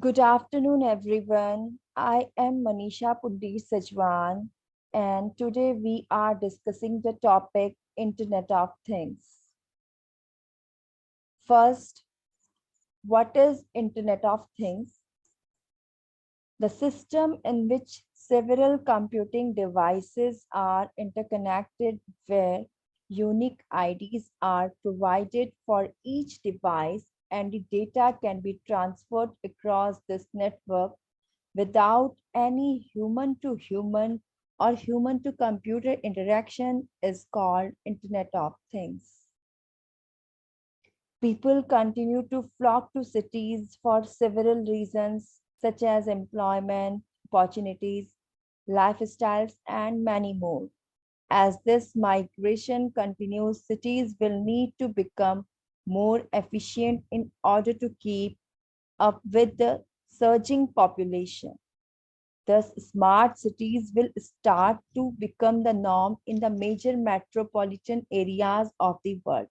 Good afternoon, everyone. I am Manisha Pundir Sajwan, and today we are discussing the topic Internet of Things. First, what is Internet of Things? The system in which several computing devices are interconnected where unique IDs are provided for each device and the data can be transferred across this network without any human to human or human to computer interaction is called Internet of Things. People continue to flock to cities for several reasons, such as employment, opportunities, lifestyles, and many more. As this migration continues, cities will need to become more efficient in order to keep up with the surging population. Thus, smart cities will start to become the norm in the major metropolitan areas of the world.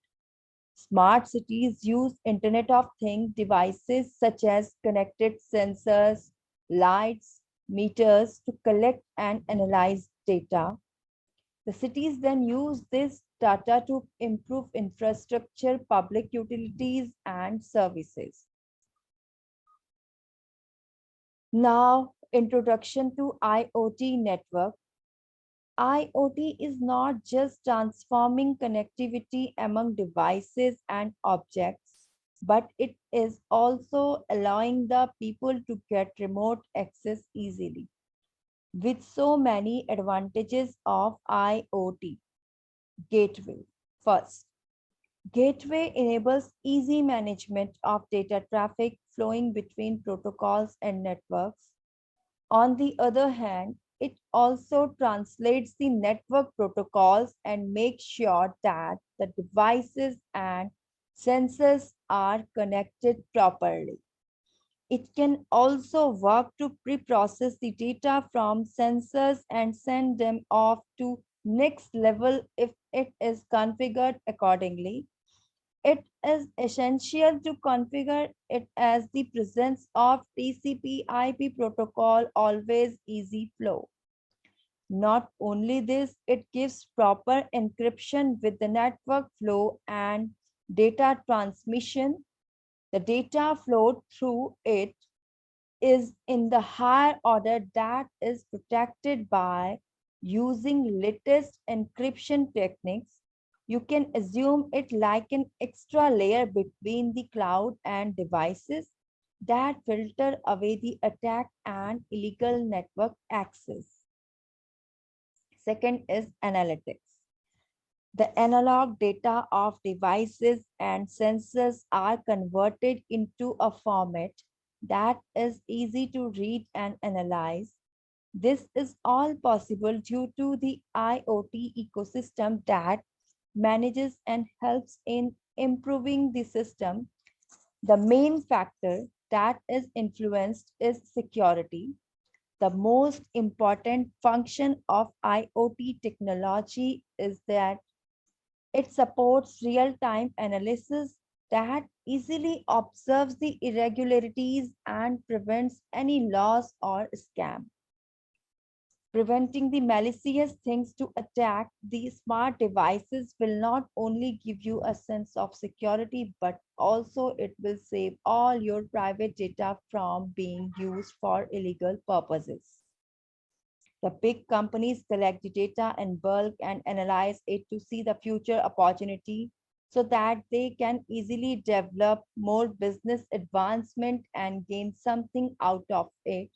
Smart cities use Internet of Things devices such as connected sensors, lights, meters to collect and analyze data. The cities then use this data to improve infrastructure, public utilities, and services. Now, introduction to IoT network. IoT is not just transforming connectivity among devices and objects, but it is also allowing the people to get remote access easily. With so many advantages of IoT, gateway. First, gateway enables easy management of data traffic flowing between protocols and networks. On the other hand, it also translates the network protocols and makes sure that the devices and sensors are connected properly. It can also work to pre-process the data from sensors and send them off to next level if it is configured accordingly. It is essential to configure it as the presence of TCP/IP protocol always easy flow. Not only this, it gives proper encryption with the network flow and data transmission. The data flow through it is in the higher order that is protected by using latest encryption techniques. You can assume it like an extra layer between the cloud and devices that filter away the attack and illegal network access. Second is analytics. The analog data of devices and sensors are converted into a format that is easy to read and analyze. This is all possible due to the IoT ecosystem that manages and helps in improving the system. The main factor that is influenced is security. The most important function of IoT technology is that it supports real-time analysis that easily observes the irregularities and prevents any loss or scam. Preventing the malicious things to attack these smart devices will not only give you a sense of security, but also it will save all your private data from being used for illegal purposes. The big companies collect the data in bulk and analyze it to see the future opportunity so that they can easily develop more business advancement and gain something out of it.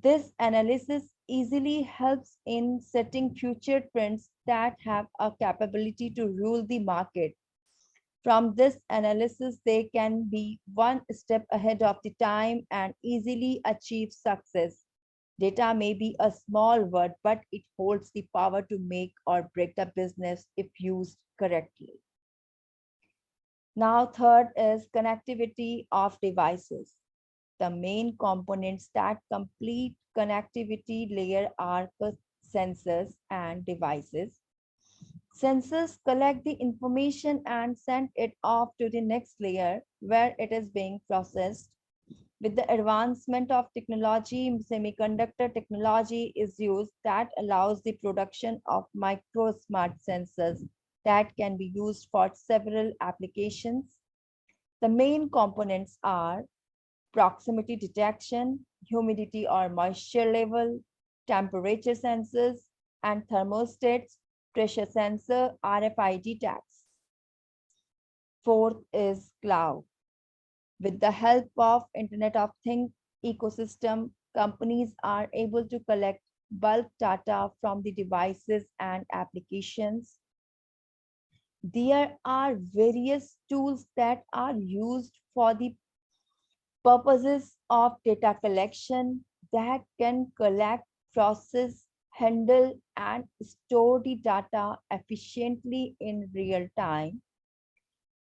This analysis easily helps in setting future trends that have a capability to rule the market. From this analysis, they can be one step ahead of the time and easily achieve success. Data may be a small word, but it holds the power to make or break the business if used correctly. Now, third is connectivity of devices. The main components that complete connectivity layer are sensors and devices. Sensors collect the information and send it off to the next layer where it is being processed. With the advancement of technology, semiconductor technology is used that allows the production of micro smart sensors that can be used for several applications. The main components are proximity detection, humidity or moisture level, temperature sensors, and thermostats, pressure sensor, RFID tags. Fourth is cloud. With the help of Internet of Things ecosystem, companies are able to collect bulk data from the devices and applications. There are various tools that are used for the purposes of data collection that can collect, process, handle, and store the data efficiently in real time.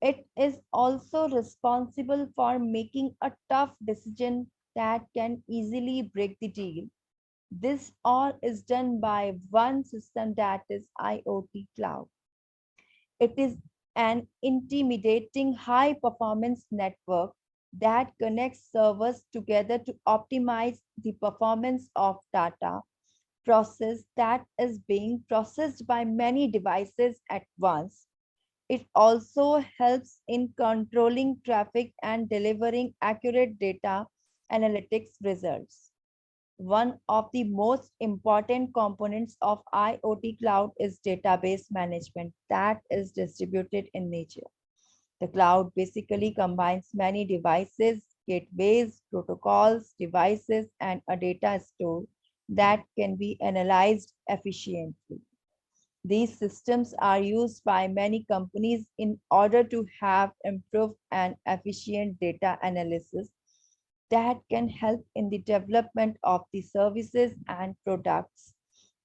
It is also responsible for making a tough decision that can easily break the deal. This all is done by one system, that is IoT Cloud. It is an intimidating high performance network that connects servers together to optimize the performance of data process that is being processed by many devices at once. It also helps in controlling traffic and delivering accurate data analytics results. One of the most important components of IoT cloud is database management that is distributed in nature. The cloud basically combines many devices, gateways, protocols, devices, and a data store that can be analyzed efficiently. These systems are used by many companies in order to have improved and efficient data analysis that can help in the development of the services and products.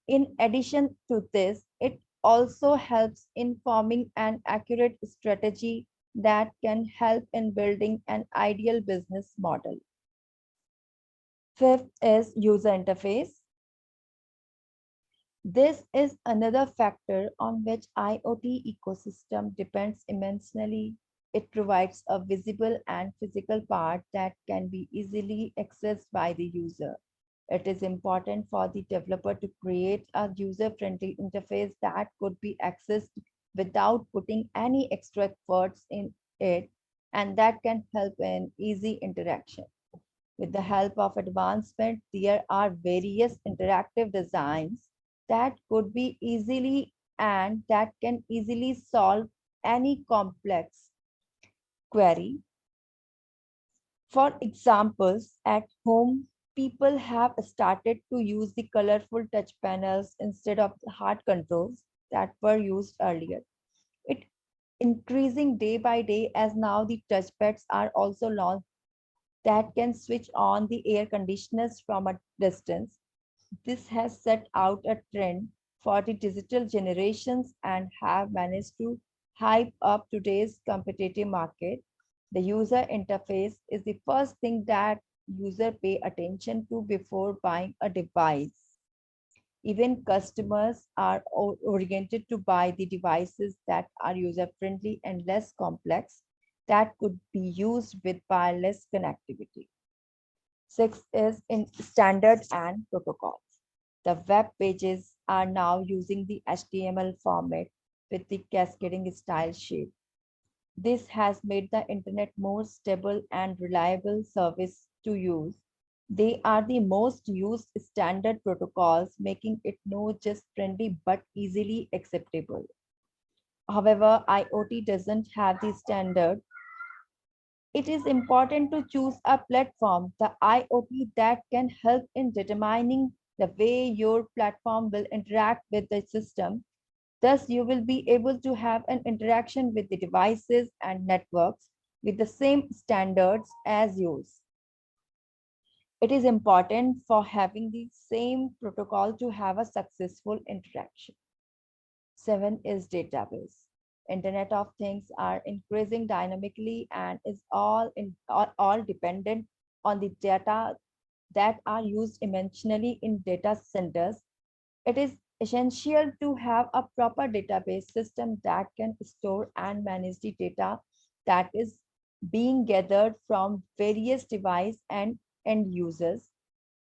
In addition to this, it also helps in forming an accurate strategy that can help in building an ideal business model. Fifth is user interface. This is another factor on which IoT ecosystem depends immensely. It provides a visible and physical part that can be easily accessed by the user. It is important for the developer to create a user-friendly interface that could be accessed without putting any extra efforts in it, and that can help in easy interaction. With the help of advancement, there are various interactive designs that could be easily and that can easily solve any complex query. For examples, at home, people have started to use the colorful touch panels instead of the hard controls that were used earlier. It increasing day by day as now the touchpads are also launched that can switch on the air conditioners from a distance. This has set out a trend for the digital generations and have managed to hype up today's competitive market. The user interface is the first thing that user pay attention to before buying a device. Even customers are oriented to buy the devices that are user friendly and less complex that could be used with wireless connectivity. Six is in standard and protocols. The web pages are now using the HTML format with the cascading style shape. This has made the internet more stable and reliable service to use. They are the most used standard protocols, making it not just friendly but easily acceptable. However, IoT doesn't have the standard. It is important to choose a platform, the IoT, that can help in determining the way your platform will interact with the system. Thus, you will be able to have an interaction with the devices and networks with the same standards as yours. It is important for having the same protocol to have a successful interaction. Seven is database. Internet of Things are increasing dynamically and is all dependent on the data that are used immensely in data centers. It is essential to have a proper database system that can store and manage the data that is being gathered from various devices and end users.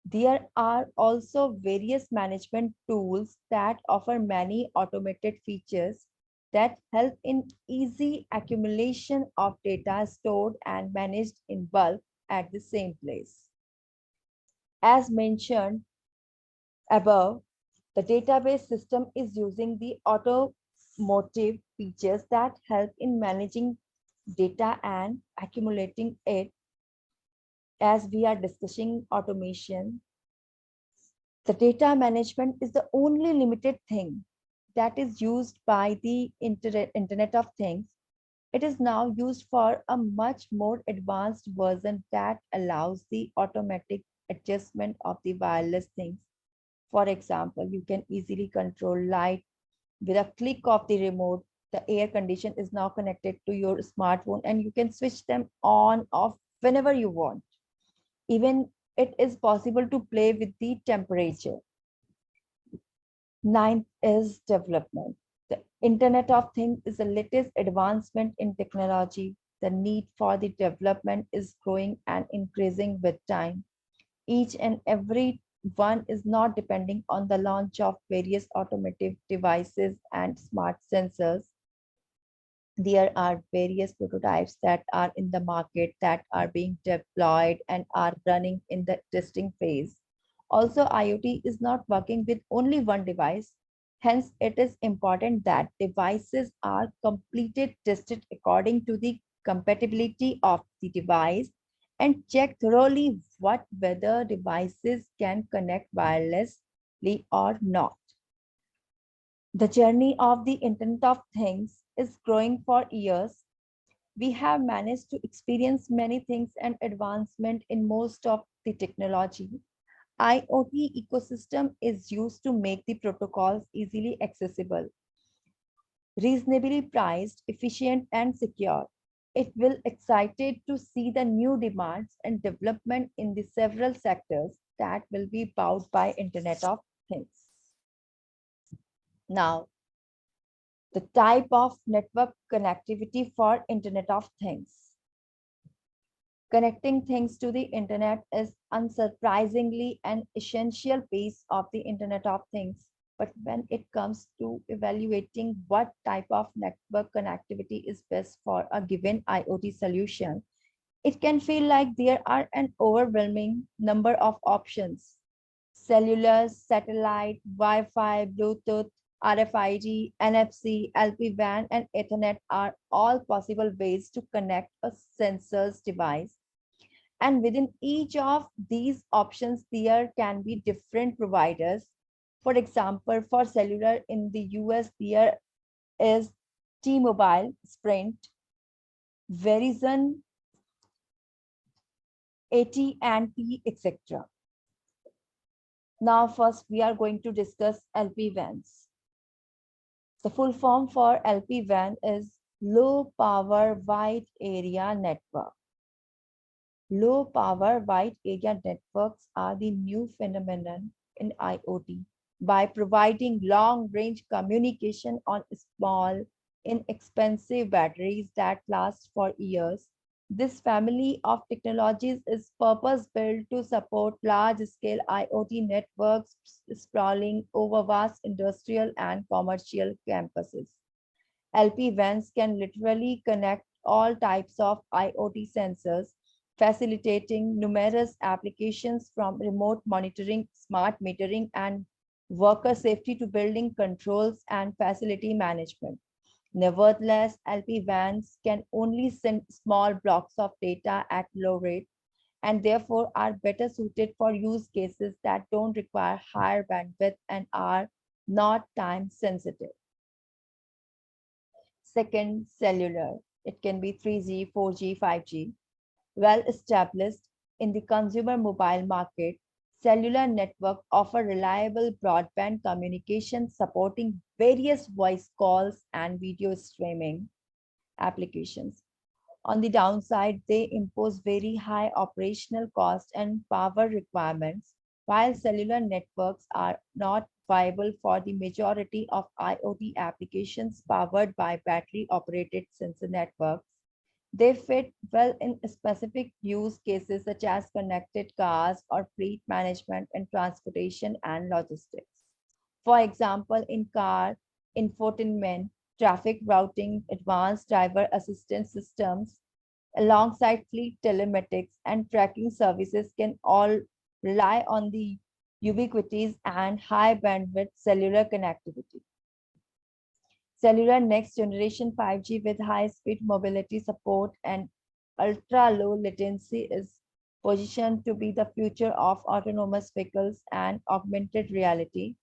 There are also various management tools that offer many automated features that help in easy accumulation of data stored and managed in bulk at the same place. As mentioned above, the database system is using the automotive features that help in managing data and accumulating it. As we are discussing automation, the data management is the only limited thing that is used by the Internet of Things. It is now used for a much more advanced version that allows the automatic adjustment of the wireless things. For example, you can easily control light with a click of the remote. The air condition is now connected to your smartphone and you can switch them on off whenever you want. Even it is possible to play with the temperature. Ninth is development. The Internet of Things is the latest advancement in technology. The need for the development is growing and increasing with time. Each and every one is not depending on the launch of various automotive devices and smart sensors. There are various prototypes that are in the market that are being deployed and are running in the testing phase. Also, IoT is not working with only one device. Hence, it is important that devices are completed tested according to the compatibility of the device and check thoroughly what whether devices can connect wirelessly or not. The journey of the Internet of Things is growing for years. We have managed to experience many things and advancement in most of the technology. IoT ecosystem is used to make the protocols easily accessible, reasonably priced, efficient, and secure. It will excited to see the new demands and development in the several sectors that will be powered by Internet of Things. Now, the type of network connectivity for Internet of Things. Connecting things to the internet is unsurprisingly an essential piece of the Internet of Things. But when it comes to evaluating what type of network connectivity is best for a given IoT solution, it can feel like there are an overwhelming number of options. Cellular, satellite, Wi-Fi, Bluetooth, RFID, NFC, LPWAN, and Ethernet are all possible ways to connect a sensor's device. And within each of these options, there can be different providers. For example, for cellular in the US, there is T-Mobile, Sprint, Verizon, AT&T, etc. Now, first, we are going to discuss LPWANs. The full form for LPWAN is Low Power Wide Area Network. Low power wide area networks are the new phenomenon in IoT. By providing long range communication on small, inexpensive batteries that last for years, this family of technologies is purpose built to support large scale IoT networks sprawling over vast industrial and commercial campuses. LPWANs can literally connect all types of IoT sensors, facilitating numerous applications from remote monitoring, smart metering, and worker safety to building controls and facility management. Nevertheless, LPWANs can only send small blocks of data at low rate and therefore are better suited for use cases that don't require higher bandwidth and are not time sensitive. Second, cellular. It can be 3G, 4G, 5G. Well established in the consumer mobile market, cellular networks offer reliable broadband communication supporting various voice calls and video streaming applications. On the downside, they impose very high operational costs and power requirements, while cellular networks are not viable for the majority of IoT applications powered by battery operated sensor networks. They fit well in specific use cases such as connected cars or fleet management and transportation and logistics. For example, in car infotainment, traffic routing, advanced driver assistance systems, alongside fleet telematics and tracking services can all rely on the ubiquitous and high bandwidth cellular connectivity. Cellular next generation 5G with high speed mobility support and ultra low latency is positioned to be the future of autonomous vehicles and augmented reality.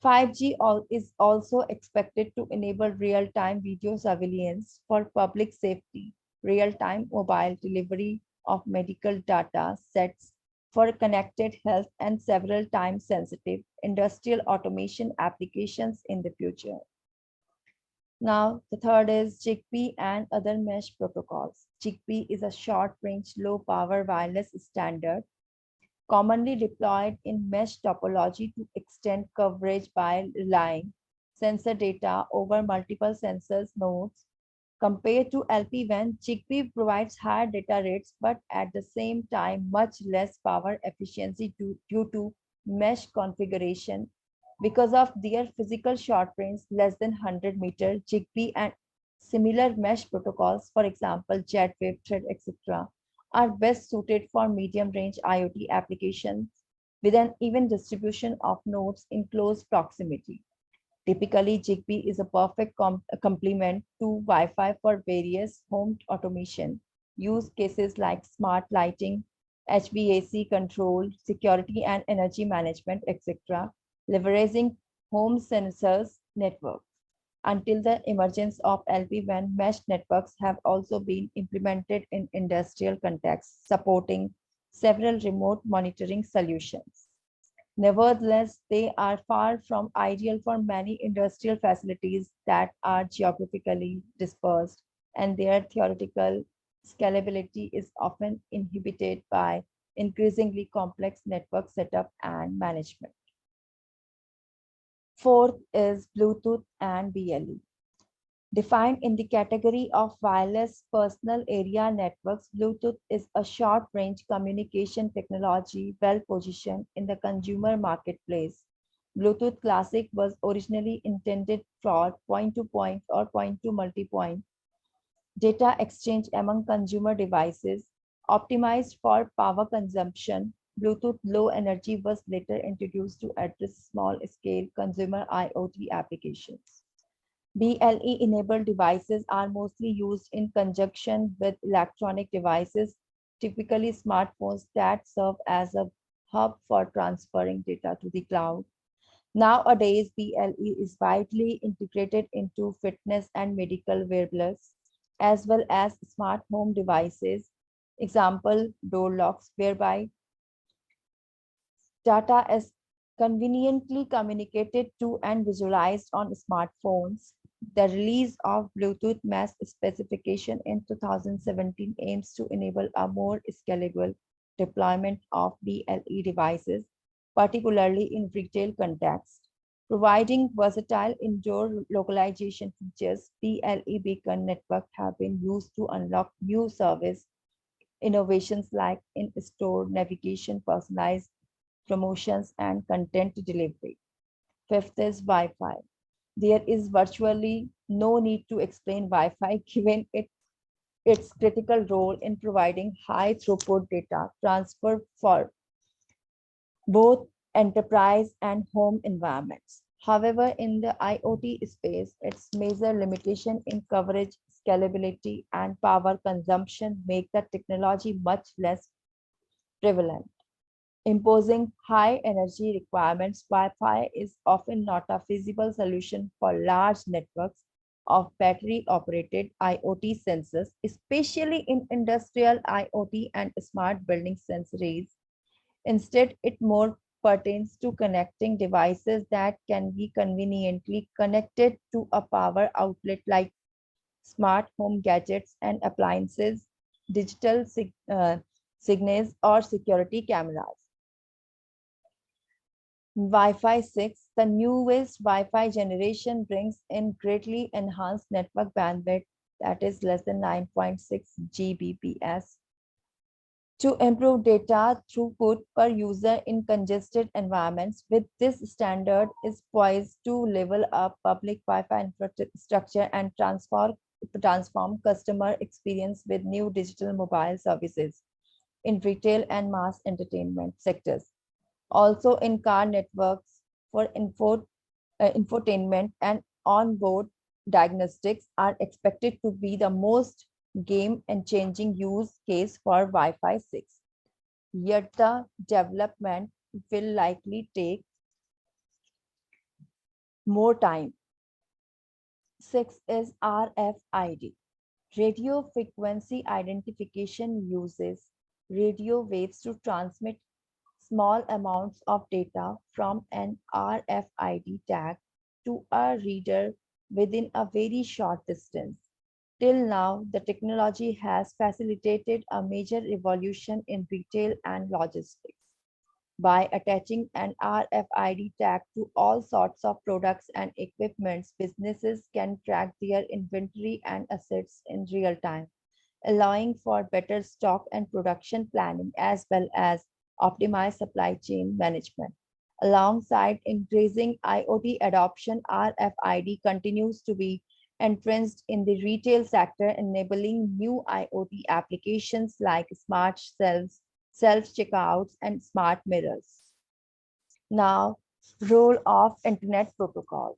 5G is also expected to enable real time video surveillance for public safety, real time mobile delivery of medical data sets for connected health, and several time sensitive industrial automation applications in the future. Now, the third is Zigbee and other mesh protocols. Zigbee is a short-range, low-power wireless standard commonly deployed in mesh topology to extend coverage by relying sensor data over multiple sensors nodes. Compared to LPWAN, Zigbee provides higher data rates but at the same time much less power efficiency due to mesh configuration. Because of their physical short range less than 100 meters, Zigbee and similar mesh protocols, for example, JetWave, Thread, etc., are best suited for medium range IoT applications with an even distribution of nodes in close proximity. Typically, Zigbee is a perfect complement to Wi-Fi for various home automation use cases like smart lighting, HVAC control, security and energy management, etc., leveraging home sensors networks. Until the emergence of LPWAN, mesh networks have also been implemented in industrial contexts, supporting several remote monitoring solutions. Nevertheless, they are far from ideal for many industrial facilities that are geographically dispersed, and their theoretical scalability is often inhibited by increasingly complex network setup and management. Fourth is Bluetooth and BLE. Defined in the category of wireless personal area networks, Bluetooth is a short-range communication technology well positioned in the consumer marketplace. Bluetooth Classic was originally intended for point-to-point or point-to-multipoint data exchange among consumer devices. Optimized for power consumption, Bluetooth Low Energy was later introduced to address small-scale consumer IoT applications. BLE-enabled devices are mostly used in conjunction with electronic devices, typically smartphones that serve as a hub for transferring data to the cloud. Nowadays, BLE is widely integrated into fitness and medical wearables, as well as smart home devices. Example, door locks, whereby data is conveniently communicated to and visualized on smartphones. The release of Bluetooth Mesh specification in 2017 aims to enable a more scalable deployment of BLE devices, particularly in retail context. Providing versatile indoor localization features, BLE beacon network have been used to unlock new service innovations like in-store navigation, personalized promotions, and content delivery. Fifth is Wi-Fi. There is virtually no need to explain Wi-Fi given its critical role in providing high throughput data transfer for both enterprise and home environments. However, in the IoT space, its major limitation in coverage, scalability, and power consumption make the technology much less prevalent. Imposing high energy requirements, Wi-Fi is often not a feasible solution for large networks of battery-operated IoT sensors, especially in industrial IoT and smart building sensors. Instead, it more pertains to connecting devices that can be conveniently connected to a power outlet like smart home gadgets and appliances, digital signals, or security cameras. Wi-Fi 6, the newest Wi-Fi generation brings in greatly enhanced network bandwidth, that is less than 9.6 Gbps. To improve data throughput per user in congested environments, with this standard is poised to level up public Wi-Fi infrastructure and transform customer experience with new digital mobile services in retail and mass entertainment sectors. Also in car networks for infotainment and onboard diagnostics are expected to be the most game and changing use case for Wi-Fi 6. Yet the development will likely take more time. 6 is RFID. Radio frequency identification uses radio waves to transmit small amounts of data from an RFID tag to a reader within a very short distance. Till now, the technology has facilitated a major revolution in retail and logistics. By attaching an RFID tag to all sorts of products and equipments, businesses can track their inventory and assets in real time, allowing for better stock and production planning as well as optimized supply chain management. Alongside increasing IoT adoption, RFID continues to be entrenched in the retail sector, enabling new IoT applications like smart shelves, self-checkouts, and smart mirrors. Now, role of Internet protocols.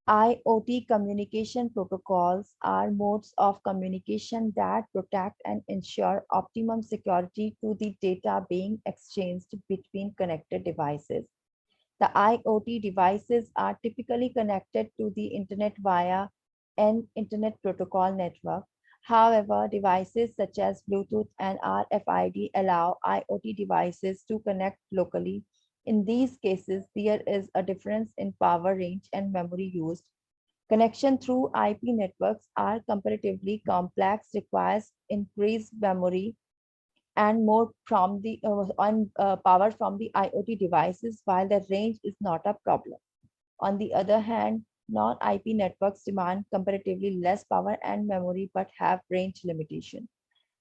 IoT communication protocols are modes of communication that protect and ensure optimum security to the data being exchanged between connected devices. The IoT devices are typically connected to the internet via an internet protocol network. However, devices such as Bluetooth and RFID allow IoT devices to connect locally. In these cases, there is a difference in power range and memory used. Connection through IP networks are comparatively complex, requires increased memory and more from the power from the IoT devices, while the range is not a problem. On the other hand, non-IP networks demand comparatively less power and memory but have range limitation.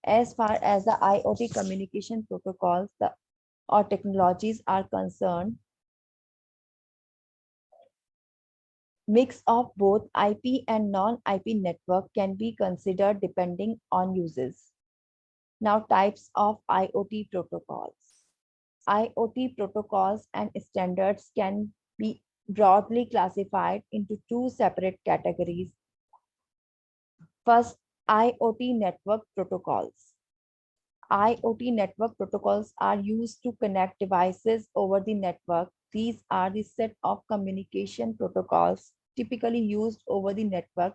As far as the IoT communication protocols or technologies are concerned, mix of both IP and non-IP network can be considered depending on uses. Now, types of IoT protocols. IoT protocols and standards can be broadly classified into two separate categories. First, IoT network protocols. IoT network protocols are used to connect devices over the network. These are the set of communication protocols typically used over the network.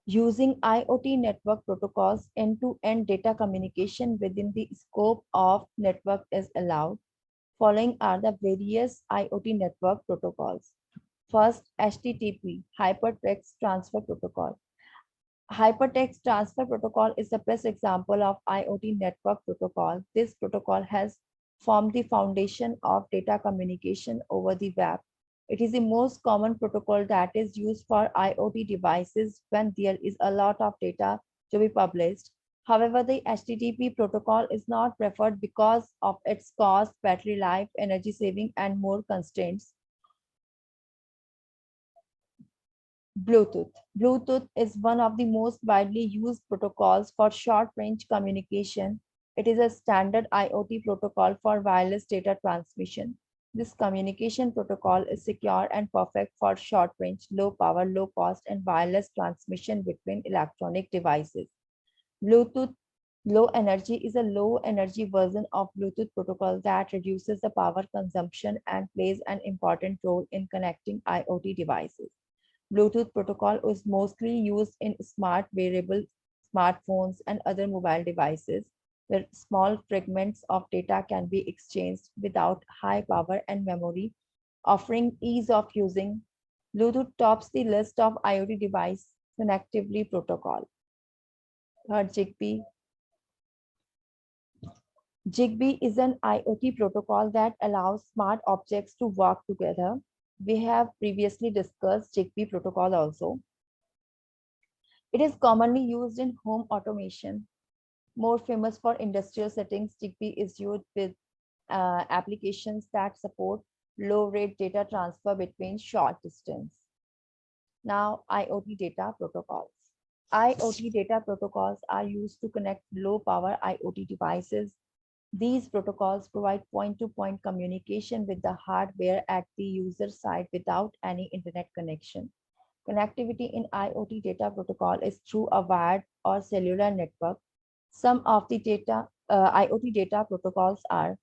Using IoT network protocols, end-to-end data communication within the scope of network is allowed. Following are the various IoT network protocols. First, HTTP, Hypertext Transfer Protocol. Hypertext Transfer Protocol is the best example of IoT network protocol. This protocol has formed the foundation of data communication over the web. It is the most common protocol that is used for IoT devices when there is a lot of data to be published. However, the HTTP protocol is not preferred because of its cost, battery life, energy saving, and more constraints. Bluetooth. Bluetooth is one of the most widely used protocols for short-range communication. It is a standard IoT protocol for wireless data transmission. This communication protocol is secure and perfect for short-range, low-power, low-cost, and wireless transmission between electronic devices. Bluetooth Low Energy is a low-energy version of Bluetooth protocol that reduces the power consumption and plays an important role in connecting IoT devices. Bluetooth protocol is mostly used in smart wearables, smartphones, and other mobile devices, where small fragments of data can be exchanged without high power and memory, offering ease of using. Bluetooth tops the list of IoT device connectivity protocol. Third, Zigbee. Zigbee is an IoT protocol that allows smart objects to work together. We have previously discussed Zigbee protocol also. It is commonly used in home automation. More famous for industrial settings, Zigbee is used with applications that support low rate data transfer between short distance. Now, IoT data protocols. IoT data protocols are used to connect low power IoT devices. These protocols provide point to point communication with the hardware at the user side without any internet connection. Connectivity in IoT data protocol is through a wired or cellular network. Some of the IoT data protocols are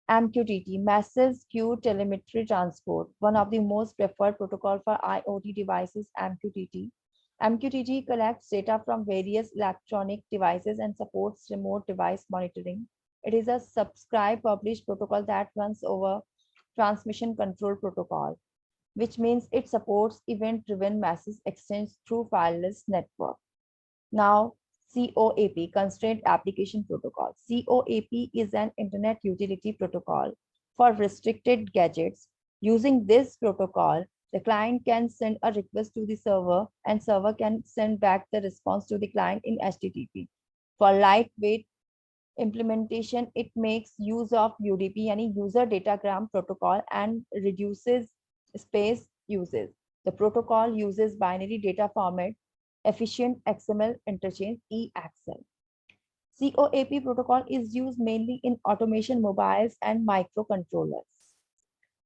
MQTT, Massive Queue Telemetry Transport, one of the most preferred protocol for IoT devices, MQTT. MQTT collects data from various electronic devices and supports remote device monitoring. It is a subscribe publish protocol that runs over transmission control protocol, which means it supports event-driven message exchange through wireless network. Now, COAP, Constraint Application Protocol. COAP is an Internet Utility Protocol for restricted gadgets. Using this protocol, the client can send a request to the server and server can send back the response to the client in HTTP. For lightweight implementation, it makes use of UDP, any user datagram protocol, and reduces space uses. The protocol uses binary data format, efficient XML interchange, EXL. COAP protocol is used mainly in automation mobiles and microcontrollers.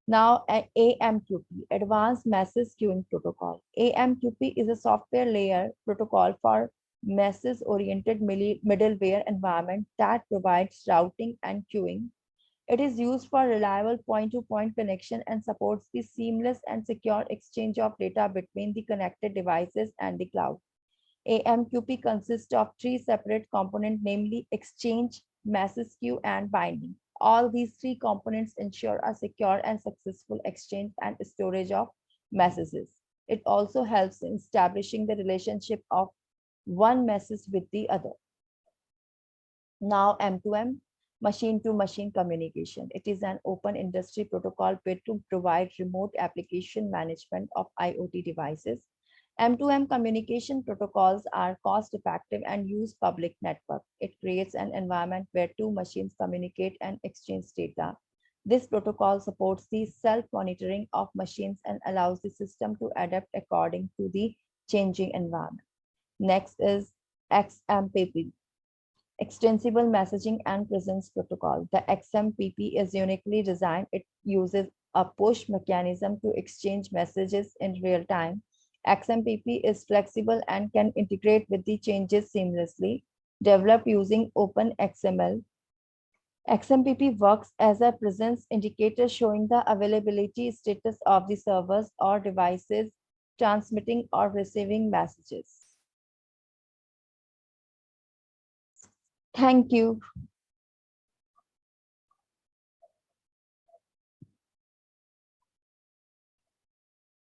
Now, AMQP, Advanced Message Queuing Protocol. AMQP is a software layer protocol for message-oriented middleware environment that provides routing and queuing. It is used for reliable point-to-point connection and supports the seamless and secure exchange of data between the connected devices and the cloud. AMQP consists of three separate components, namely exchange, message queue, and binding. All these three components ensure a secure and successful exchange and storage of messages. It also helps in establishing the relationship of one message with the other. Now, M2M, machine-to-machine communication. It is an open industry protocol built to provide remote application management of IoT devices. M2M communication protocols are cost-effective and use public network. It creates an environment where two machines communicate and exchange data. This protocol supports the self-monitoring of machines and allows the system to adapt according to the changing environment. Next is XMPP, Extensible Messaging and Presence Protocol. The XMPP is uniquely designed. It uses a push mechanism to exchange messages in real time. XMPP is flexible and can integrate with the changes seamlessly. Developed using OpenXML, XMPP works as a presence indicator showing the availability status of the servers or devices transmitting or receiving messages. Thank you.